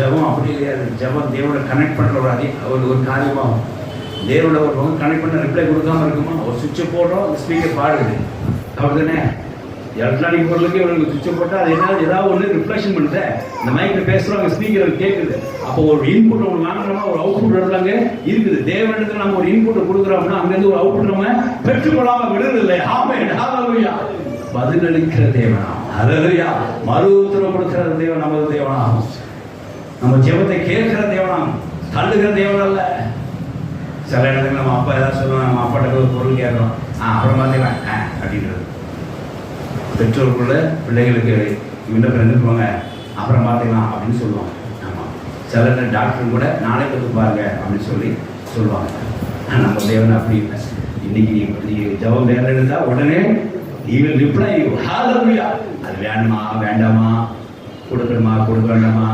ஜபம் அப்படி கிடையாது. ஜபம் தேவனை கனெக்ட் பண்ணுற ஒரு காரியமாகும். தேவனோட ஒரு பக்கம் கனெக்ட் பண்ண ரிப்ளை கொடுக்காம இருக்குமா? ஒரு சுவிட்சை போடுறோம், அந்த ஸ்பீக்கர் பாடுது, அப்படிதானே? எலக்ட்ரானிக் பொருளுக்கு இவங்களுக்கு சுவிட்சை போட்டால் அது என்ன ஏதாவது ஒன்று ரிஃப்ளெக்ஷன் பண்ணுது. இந்த மைக்கில் பேசுகிறவங்க ஸ்பீக்கர் கேட்குது. அப்போ ஒரு இன்புட் ஒன்று வாங்குறோமா, ஒரு அவுட்புட் வருவாங்க இருக்குது. தேவனிடத்தில் நம்ம ஒரு இன்புட்டை கொடுக்குறோம்னா அங்கேருந்து ஒரு அவுட்புட் நம்ம பெற்றுக்கொள்ளாமல் விடுறதில்லை. ஹalleluya. பதிலளிக்கிற தேவனாம். ஹalleluya. மறு உத்தரவு கொடுக்கிற தேவன் நமது தேவனாம். நம்ம ஜெபத்தை கேட்கிற தேவனாம், தள்ளுகிற தேவன் அல்ல. சில இடத்துல நம்ம அப்பா ஏதாவது சொல்லுவோம், நம்ம அப்பாட்ட ஒரு பொருள் கேட்குறோம், அப்புறம் பார்த்தீங்களா அப்படின்றது. பெற்றோருக்குள்ள பிள்ளைகளுக்கு விண்ணப்பம் இருந்துக்குவாங்க, அப்புறம் பார்த்துக்கலாம் அப்படின்னு சொல்லுவாங்க. ஆமாம், சில டாக்டர் கூட நாளைக்கு வந்து பாருங்க அப்படின்னு சொல்லுவாங்க. நம்ம தேவன் அப்படி இல்லை. இன்னைக்கு நீ ஜபம் வேலை எடுத்தா உடனே he will reply you. Hallelujah. அது வேணுமா வேண்டாமா, கொடுக்கணுமா கொடுக்க வேண்டாமா,